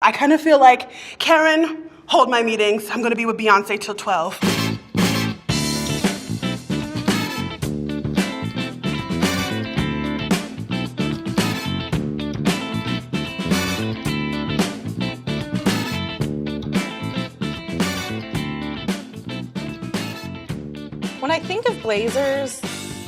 I kind of feel like, Karen, hold my meetings. I'm gonna be with Beyonce till 12. When I think of blazers,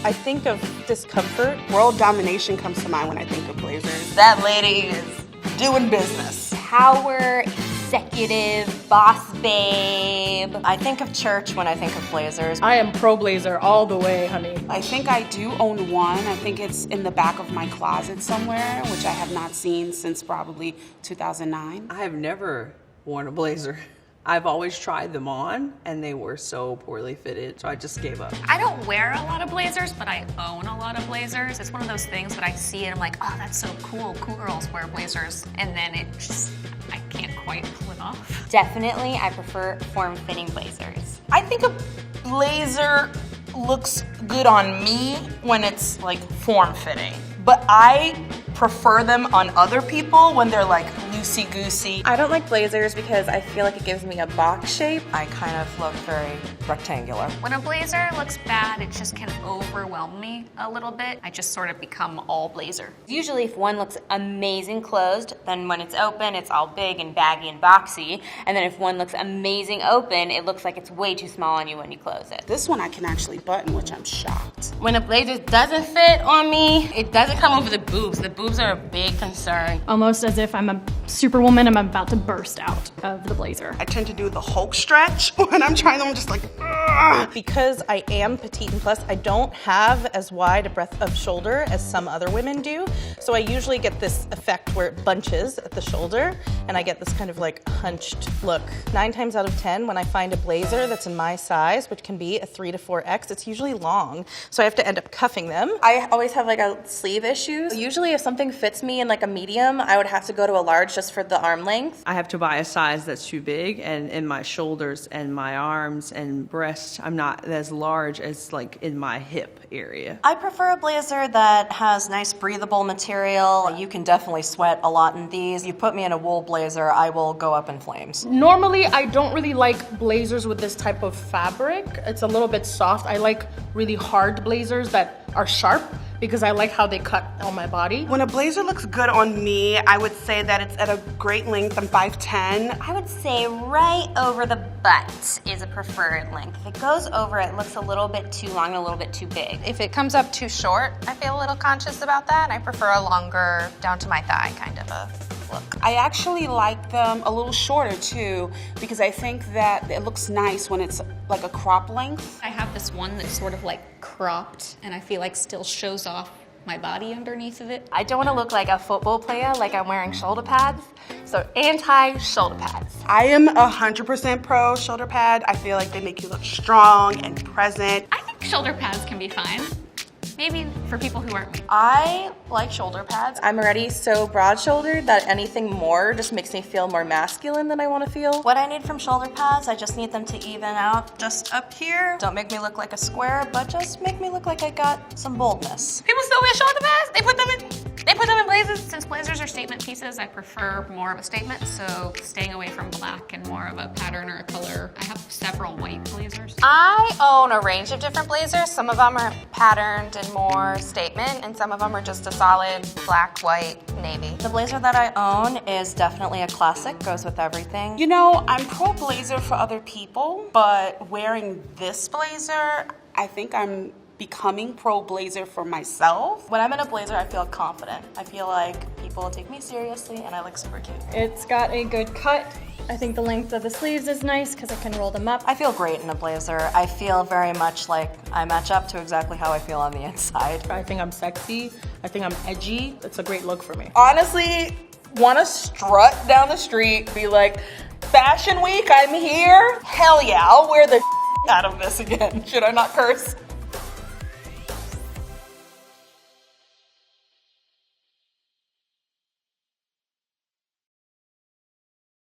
I think of discomfort. World domination comes to mind when I think of blazers. That lady is doing business. Power, executive, boss babe. I think of church when I think of blazers. I am pro blazer all the way, honey. I think I do own one. I think it's in the back of my closet somewhere, which I have not seen since probably 2009. I have never worn a blazer. I've always tried them on, and they were so poorly fitted, so I just gave up. I don't wear a lot of blazers, but I own a lot of blazers. It's one of those things that I see and I'm like, oh, that's so cool. Cool girls wear blazers. And then I can't quite pull it off. Definitely, I prefer form-fitting blazers. I think a blazer looks good on me when it's like form-fitting, but I prefer them on other people when they're like loosey-goosey. I don't like blazers because I feel like it gives me a box shape. I kind of look very rectangular. When a blazer looks bad, it just can overwhelm me a little bit. I just sort of become all blazer. Usually if one looks amazing closed, then when it's open, it's all big and baggy and boxy. And then if one looks amazing open, it looks like it's way too small on you when you close it. This one I can actually button, which I'm shocked. When a blazer doesn't fit on me, it doesn't come over the boobs. The boobs are a big concern. Almost as if I'm a superwoman, I'm about to burst out of the blazer. I tend to do the Hulk stretch when I'm trying them. I'm just like, ugh. Because I am petite and plus, I don't have as wide a breadth of shoulder as some other women do. So I usually get this effect where it bunches at the shoulder and I get this kind of like hunched look. 9 times out of 10, when I find a blazer that's in my size, which can be a 3 to 4X, it's usually long. So I have to end up cuffing them. I always have like a sleeve issue. Usually if something fits me in like a medium, I would have to go to a large just for the arm length. I have to buy a size that's too big, and in my shoulders and my arms and breast, I'm not as large as like in my hip area. I prefer a blazer that has nice breathable material. You can definitely sweat a lot in these. You put me in a wool blazer, I will go up in flames. Normally, I don't really like blazers with this type of fabric. It's a little bit soft. I like really hard blazers that are sharp because I like how they cut on my body. When a blazer looks good on me, I would say that it's at a great length. I'm 5'10". I would say right over the butt is a preferred length. If it goes over, it looks a little bit too long and a little bit too big. If it comes up too short, I feel a little conscious about that. I prefer a longer, down to my thigh kind of a look. I actually like them a little shorter too, because I think that it looks nice when it's like a crop length. I have this one that's sort of like cropped and I feel like still shows off my body underneath of it. I don't want to look like a football player, like I'm wearing shoulder pads. So anti-shoulder pads. I am 100% pro shoulder pad. I feel like they make you look strong and present. I think shoulder pads can be fine. Maybe for people who aren't me. I like shoulder pads. I'm already so broad-shouldered that anything more just makes me feel more masculine than I want to feel. What I need from shoulder pads, I just need them to even out just up here. Don't make me look like a square, but just make me look like I got some boldness. People still wear shoulder pads? They put them in blazers. Since blazers are statement pieces, I prefer more of a statement, so staying away from black and more of a pattern or a color. I have several white blazers. I own a range of different blazers. Some of them are patterned and more statement, and some of them are just a solid black, white, navy. The blazer that I own is definitely a classic, goes with everything. You know, I'm pro blazer for other people, but wearing this blazer, I think I'm becoming pro blazer for myself. When I'm in a blazer, I feel confident. I feel like people will take me seriously and I look super cute. It's got a good cut. I think the length of the sleeves is nice because I can roll them up. I feel great in a blazer. I feel very much like I match up to exactly how I feel on the inside. I think I'm sexy. I think I'm edgy. It's a great look for me. Honestly, want to strut down the street, be like, Fashion Week, I'm here? Hell yeah, I'll wear the out of this again. Should I not curse?